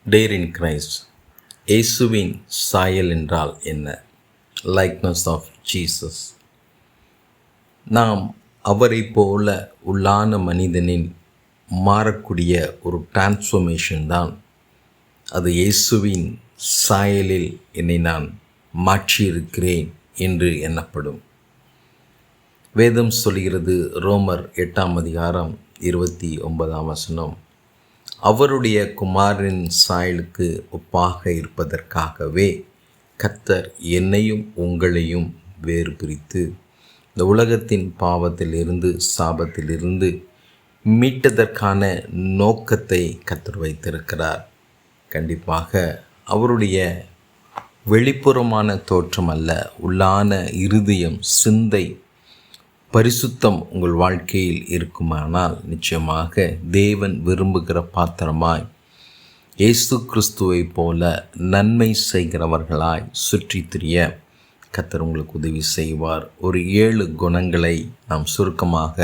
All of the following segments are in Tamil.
Dare in Christ. இயேசுவின் சாயல் என்றால் என்ன? Likeness of Jesus. நாம் அவரை போல உள்ளான மனிதனின் மாறக்கூடிய ஒரு டிரான்ஸ்ஃபர்மேஷன் தான். அது இயேசுவின் சாயலில் என்னை நான் மாற்றியிருக்கிறேன் என்று எண்ணப்படும். வேதம் சொல்கிறது, ரோமர் 8:29 அவருடைய குமாரனின் சாயலுக்கு ஒப்பாக இருப்பதற்காகவே கர்த்தர் என்னையும் உங்களையும் வேறு பிரித்து இந்த உலகத்தின் பாவத்திலிருந்து சாபத்திலிருந்து மீட்டதற்கான நோக்கத்தை கர்த்தர் வைத்திருக்கிறார். கண்டிப்பாக அவருடைய வெளிப்புறமான தோற்றம் அல்ல, உள்ளான இருதயம், சிந்தை, பரிசுத்தம் உங்கள் வாழ்க்கையில் இருக்குமானால் நிச்சயமாக தேவன் விரும்புகிற பாத்திரமாய் இயேசு கிறிஸ்துவை போல நன்மை செய்கிறவர்களாய் சுற்றி திரிய கர்த்தர் உங்களுக்கு உதவி செய்வார். ஒரு 7 குணங்களை நாம் சுருக்கமாக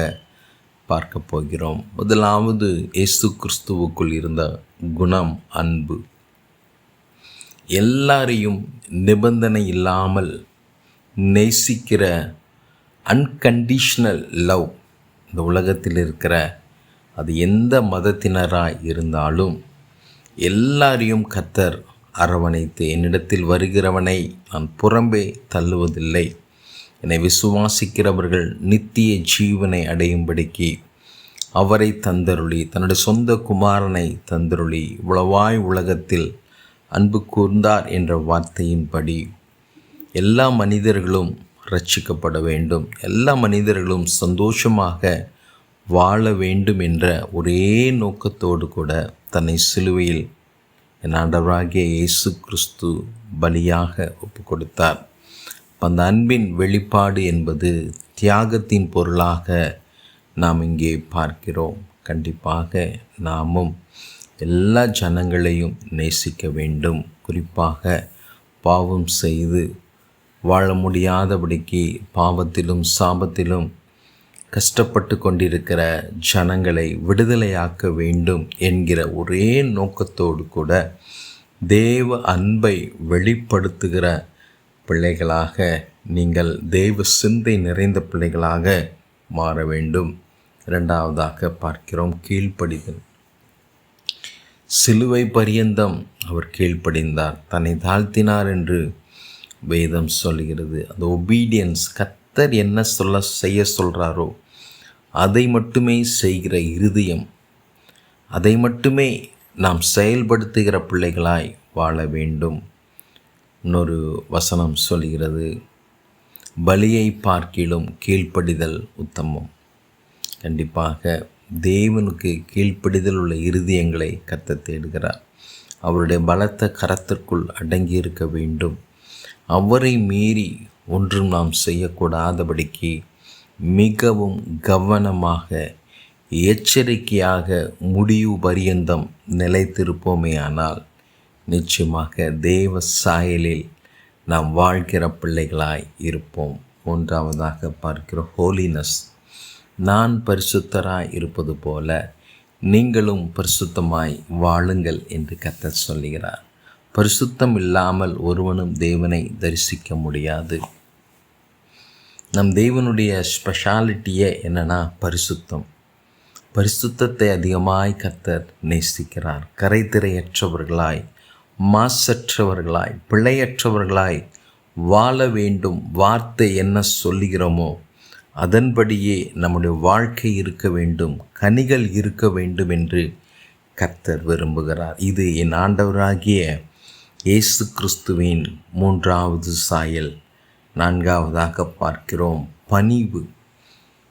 பார்க்க போகிறோம். முதலாவது, இயேசு கிறிஸ்துவுக்குள் இருந்த குணம் அன்பு. எல்லாரையும் நிபந்தனை இல்லாமல் நேசிக்கிற அன்கண்டிஷனல் லவ். இந்த உலகத்தில் இருக்கிற அது எந்த மதத்தினராய் இருந்தாலும் எல்லாரையும் கர்த்தர் அரவணைத்து, என்னிடத்தில் வருகிறவனை நான் புறம்பே தள்ளுவதில்லை, என்னை விசுவாசிக்கிறவர்கள் நித்திய ஜீவனை அடையும்படிக்கு அவரை தந்தருளி, தன்னுடைய சொந்த குமாரனை தந்தருளி இவ்வளவாய் உலகத்தில் அன்பு கூர்ந்தார் என்ற வார்த்தையின்படி எல்லா மனிதர்களும் ரட்சிக்கப்பட வேண்டும், எல்லா மனிதர்களும் சந்தோஷமாக வாழ வேண்டும் என்ற ஒரே நோக்கத்தோடு கூட தன்னை சிலுவையில் என் ஆண்டவராகிய இயேசு கிறிஸ்து பலியாக ஒப்பு கொடுத்தார். அந்த அன்பின் வெளிப்பாடு என்பது தியாகத்தின் பொருளாக நாம் இங்கே பார்க்கிறோம். கண்டிப்பாக நாமும் எல்லா ஜனங்களையும் நேசிக்க வேண்டும். குறிப்பாக பாவம் செய்து வாழ முடியாதபடிக்கு பாவத்திலும் சாபத்திலும் கஷ்டப்பட்டு கொண்டிருக்கிற ஜனங்களை விடுதலையாக்க வேண்டும் என்கிற ஒரே நோக்கத்தோடு கூட தேவ அன்பை வெளிப்படுத்துகிற பிள்ளைகளாக நீங்கள் தேவ சிந்தை நிறைந்த பிள்ளைகளாக மாற வேண்டும். இரண்டாவதாக பார்க்கிறோம் கீழ்ப்படிதல். சிலுவை பரியந்தம் அவர் கீழ்ப்படிந்தார், தன்னை தாழ்த்தினார் என்று வேதம் சொல்கிறது. அந்த ஒபீடியன்ஸ், கர்த்தர் என்ன செய்ய சொல்கிறாரோ அதை மட்டுமே செய்கிற இருதயம், அதை மட்டுமே நாம் செயல்படுத்துகிற பிள்ளைகளாய் வாழ வேண்டும். இன்னொரு வசனம் சொல்கிறது, பலியை பார்க்கிலும் கீழ்ப்படிதல் உத்தமம். கண்டிப்பாக தேவனுக்கு கீழ்ப்படிதல் உள்ள இருதயங்களை கர்த்தர் தேடுகிறார். அவருடைய பலத்த கரத்திற்குள் அடங்கியிருக்க வேண்டும். அவரை மீறி ஒன்றும் நாம் செய்யக்கூடாதபடிக்கு மிகவும் கவனமாக எச்சரிக்கையாக முடிவு பரியந்தம் நிலைத்திருப்போமே ஆனால் நிச்சயமாக தேவ சாயலில் நாம் வாழ்கிற பிள்ளைகளாய் இருப்போம். மூன்றாவதாக பார்க்கிற ஹோலினஸ். நான் பரிசுத்தராய் இருப்பது போல நீங்களும் பரிசுத்தமாய் வாழுங்கள் என்று கர்த்தர் சொல்லுகிறார். பரிசுத்தம் இல்லாமல் ஒருவனும் தேவனை தரிசிக்க முடியாது. நம் தேவனுடைய ஸ்பெஷாலிட்டியே என்னன்னா பரிசுத்தம். பரிசுத்தத்தை அதிகமாய் கர்த்தர் நேசிக்கிறார். கரைதிரையற்றவர்களாய், மாசற்றவர்களாய், பிழையற்றவர்களாய் வாழ வேண்டும். வார்த்தை என்ன சொல்லுகிறோமோ அதன்படியே நம்முடைய வாழ்க்கை இருக்க வேண்டும், கனிகள் இருக்க வேண்டும் என்று கர்த்தர் விரும்புகிறார். இது என் ஆண்டவராகிய இயேசு கிறிஸ்துவின் மூன்றாவது சாயல். நான்காவதாக பார்க்கிறோம் பணிவு.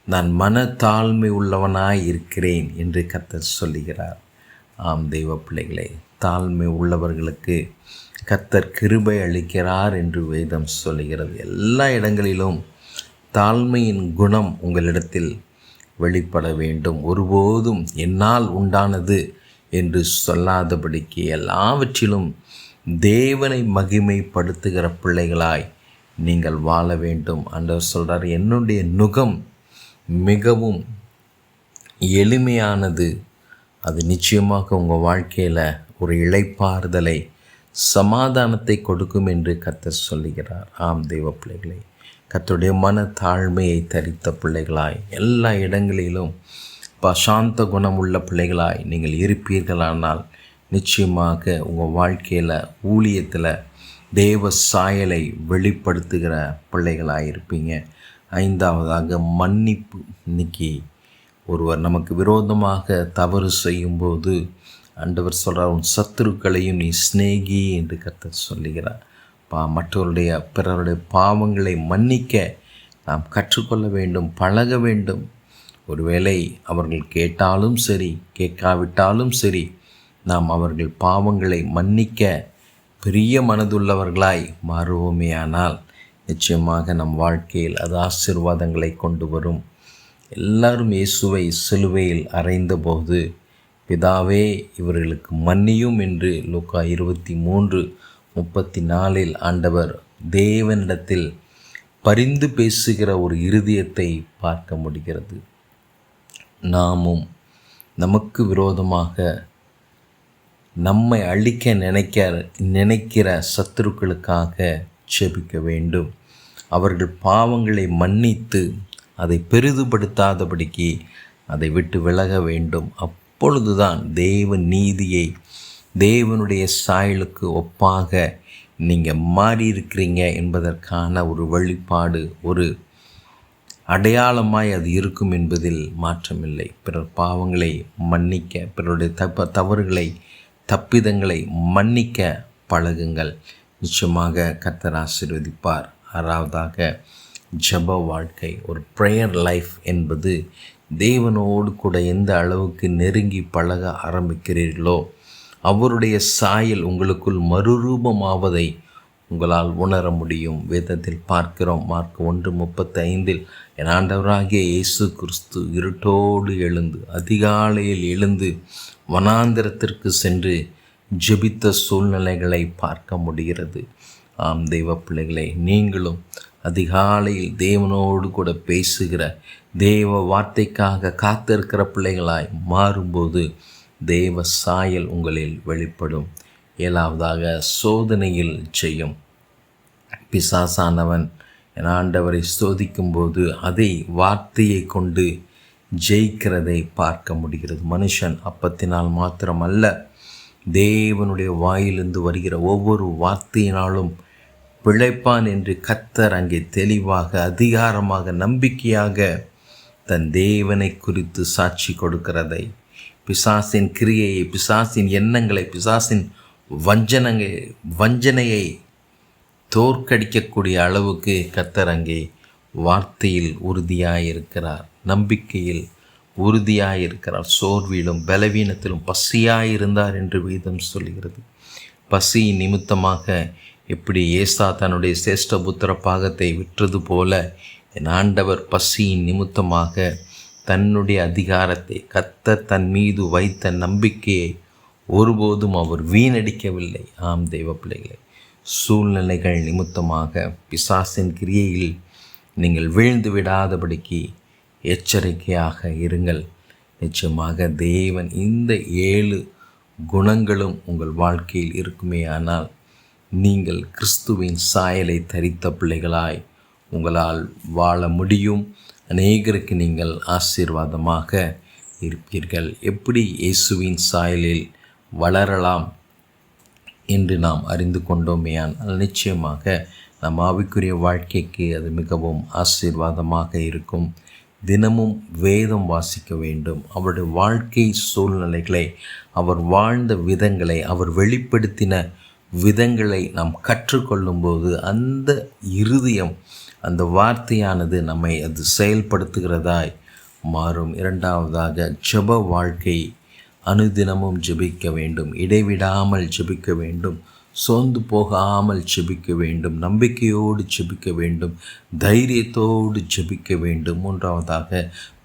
நான் மனத்தாழ்மை உள்ளவனாய் இருக்கிறேன் என்று கர்த்தர் சொல்லுகிறார். ஆம் தெய்வ பிள்ளைகளை, தாழ்மை உள்ளவர்களுக்கு கர்த்தர் கிருபை அளிக்கிறார் என்று வேதம் சொல்லுகிறது. எல்லா இடங்களிலும் தாழ்மையின் குணம் உங்களிடத்தில் வெளிப்பட வேண்டும். ஒருபோதும் என்னால் உண்டானது என்று சொல்லாதபடிக்கு எல்லாவற்றிலும் தேவனை மகிமைப்படுத்துகிற பிள்ளைகளாய் நீங்கள் வாழ வேண்டும். ஆண்டவர் சொல்கிறார், என்னுடைய நுகம் மிகவும் எளிமையானது, அது நிச்சயமாக உங்கள் வாழ்க்கையில் ஒரு இளைப்பாறுதலை, சமாதானத்தை கொடுக்கும் என்று கர்த்தர் சொல்லுகிறார். ஆம் தெய்வ பிள்ளைகளை, கர்த்தருடைய மன தாழ்மையை தரித்த பிள்ளைகளாய் எல்லா இடங்களிலும் சாந்த குணம் உள்ள பிள்ளைகளாய் நீங்கள் இருப்பீர்களானால் நிச்சயமாக உங்கள் வாழ்க்கையில், ஊழியத்தில் தேவ சாயலை வெளிப்படுத்துகிற பிள்ளைகளாக இருப்பீங்க. ஐந்தாவதாக மன்னிப்பு. இன்னைக்கு ஒருவர் நமக்கு விரோதமாக தவறு செய்யும்போது ஆண்டவர் சொல்கிறார், உன் சத்துருக்களையும் நீ சிநேகி என்று கர்த்தர் சொல்லுகிறார். மற்றவருடைய பிறருடைய பாவங்களை மன்னிக்க நாம் கற்றுக்கொள்ள வேண்டும், பழக வேண்டும். ஒருவேளை அவர்கள் கேட்டாலும் சரி, கேட்காவிட்டாலும் சரி, நாம் அவர்கள் பாவங்களை மன்னிக்க பெரிய மனதுள்ளவர்களாய் மாறுவோமேயானால் நிச்சயமாக நம் வாழ்க்கையில் அது ஆசீர்வாதங்களை கொண்டு வரும். எல்லாரும் இயேசுவை சிலுவையில் அறைந்தபோது, பிதாவே இவர்களுக்கு மன்னியும் என்று லூக்கா 23:34 ஆண்டவர் தேவனிடத்தில் பரிந்து பேசுகிற ஒரு இருதயத்தை பார்க்க முடிகிறது. நாமும் நமக்கு விரோதமாக நம்மை அழிக்க நினைக்கிற சத்துருக்களுக்காக ஜெபிக்க வேண்டும். அவர்கள் பாவங்களை மன்னித்து அதை பெரிதுபடுத்தாதபடிக்கு அதை விட்டு விலக வேண்டும். அப்பொழுதுதான் தேவ நீதியை, தேவனுடைய சாயலுக்கு ஒப்பாக நீங்கள் மாறியிருக்கிறீங்க என்பதற்கான ஒரு வெளிப்பாடு, ஒரு அடையாளமாய் அது இருக்கும் என்பதில் மாற்றமில்லை. பிறர் பாவங்களை மன்னிக்க, பிறருடைய தவறுகளை, தப்பிதங்களை மன்னிக்க பழகுங்கள். நிச்சயமாக கர்த்தர் ஆசீர்வதிப்பார். ஆறாவதாக ஜெப வாழ்க்கை, ஒரு ப்ரேயர் லைஃப் என்பது தேவனோடு கூட எந்த அளவுக்கு நெருங்கி பழக ஆரம்பிக்கிறீர்களோ அவருடைய சாயல் உங்களுக்குள் மறுரூபமாவதை உங்களால் உணர முடியும். வேதத்தில் பார்க்கிறோம், மார்க் 1:35, என் ஆண்டவராகிய இயேசு கிறிஸ்து இருட்டோடு எழுந்து, அதிகாலையில் எழுந்து வனாந்திரத்திற்கு சென்று ஜெபித்த சூழ்நிலைகளை பார்க்க முடிகிறது. ஆம் தெய்வ பிள்ளைகளை, நீங்களும் அதிகாலையில் தேவனோடு கூட பேசுகிற, தேவ வார்த்தைக்காக காத்திருக்கிற பிள்ளைகளாய் மாறும்போது தேவ சாயல் உங்களில் வெளிப்படும். ஏழாவதாக சோதனையில் ஜெயம். பிசாசானவன் என் ஆண்டவரை சோதிக்கும்போது அதை வார்த்தையை கொண்டு ஜெயிக்கிறதை பார்க்க முடிகிறது. மனுஷன் அப்பத்தினால் மாத்திரமல்ல, தேவனுடைய வாயிலிருந்து வருகிற ஒவ்வொரு வார்த்தையினாலும் பிழைப்பான் என்று கர்த்தர் அங்கே தெளிவாக, அதிகாரமாக, நம்பிக்கையாக தன் தேவனை குறித்து சாட்சி கொடுக்கிறதை, பிசாசின் கிரியையை, பிசாசின் எண்ணங்களை, பிசாசின் வஞ்சனையை தோற்கடிக்கக்கூடிய அளவுக்கு கர்த்தர் அங்கே வார்த்தையில் உறுதியாயிருக்கிறார், நம்பிக்கையில் உறுதியாயிருக்கிறார். சோர்விலும் பலவீனத்திலும் பசியாயிருந்தார் என்று வேதம் சொல்கிறது. பசி நிமித்தமாக எப்படி ஏசா தன்னுடைய சேஷ்டபுத்திர பாகத்தை விற்றது போல என் ஆண்டவர் பசியின் நிமித்தமாக தன்னுடைய அதிகாரத்தை, கர்த்தர் தன் மீது வைத்த நம்பிக்கையை ஒருபோதும் அவர் வீணடிக்கவில்லை. ஆம் தெய்வ பிள்ளைகளை, சூழ்நிலைகள் நிமித்தமாக பிசாசின் கிரியையில் நீங்கள் வீழ்ந்து விடாதபடிக்கு எச்சரிக்கையாக இருங்கள். நிச்சயமாக தேவன் இந்த 7 குணங்களும் உங்கள் வாழ்க்கையில் இருக்குமே ஆனால் நீங்கள் கிறிஸ்துவின் சாயலை தரித்த பிள்ளைகளாய் உங்களால் வாழ முடியும். அநேகருக்கு நீங்கள் ஆசீர்வாதமாக இருப்பீர்கள். எப்படி இயேசுவின் சாயலில் வளரலாம் என்று நாம் அறிந்து கொண்டோமேயானால் நிச்சயமாக நம் ஆவிக்குரிய வாழ்க்கைக்கு அது மிகவும் ஆசீர்வாதமாக இருக்கும். தினமும் வேதம் வாசிக்க வேண்டும். அவருடைய வாழ்க்கை சூழ்நிலைகளை, அவர் வாழ்ந்த விதங்களை, அவர் வெளிப்படுத்தின விதங்களை நாம் கற்றுக்கொள்ளும்போது அந்த இருதயம், அந்த வார்த்தையானது நம்மை அது செயல்படுத்துகிறதாய் மாறும். இரண்டாவதாக ஜெப வாழ்க்கை. அனுதினமும் ஜெபிக்க வேண்டும், இடைவிடாமல் ஜெபிக்க வேண்டும், சோர்ந்து போகாமல் ஜெபிக்க வேண்டும், நம்பிக்கையோடு ஜெபிக்க வேண்டும், தைரியத்தோடு ஜெபிக்க வேண்டும். மூன்றாவதாக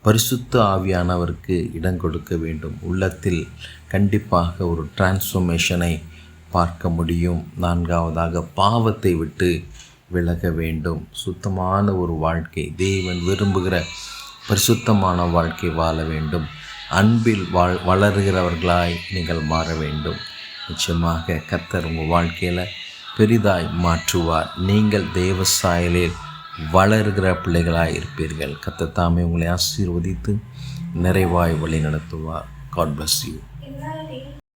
பரிசுத்த ஆவியானவருக்கு இடம் கொடுக்க வேண்டும். உள்ளத்தில் கண்டிப்பாக ஒரு டிரான்ஸ்ஃபர்மேஷனை பார்க்க முடியும். நான்காவதாக பாவத்தை விட்டு விலக வேண்டும். சுத்தமான ஒரு வாழ்க்கை, தேவன் விரும்புகிற பரிசுத்தமான வாழ்க்கை வாழ வேண்டும். அன்பில் வளருகிறவர்களாய் நீங்கள் மாற வேண்டும். நிச்சயமாக கர்த்தர் உங்கள் வாழ்க்கையில் பெரிதாய் மாற்றுவார். நீங்கள் தேவ சாயலில் வளர்கிற பிள்ளைகளாக இருப்பீர்கள். கர்த்தர் தாமே உங்களை ஆசீர்வதித்து நிறைவாய் வழி நடத்துவார். God bless you.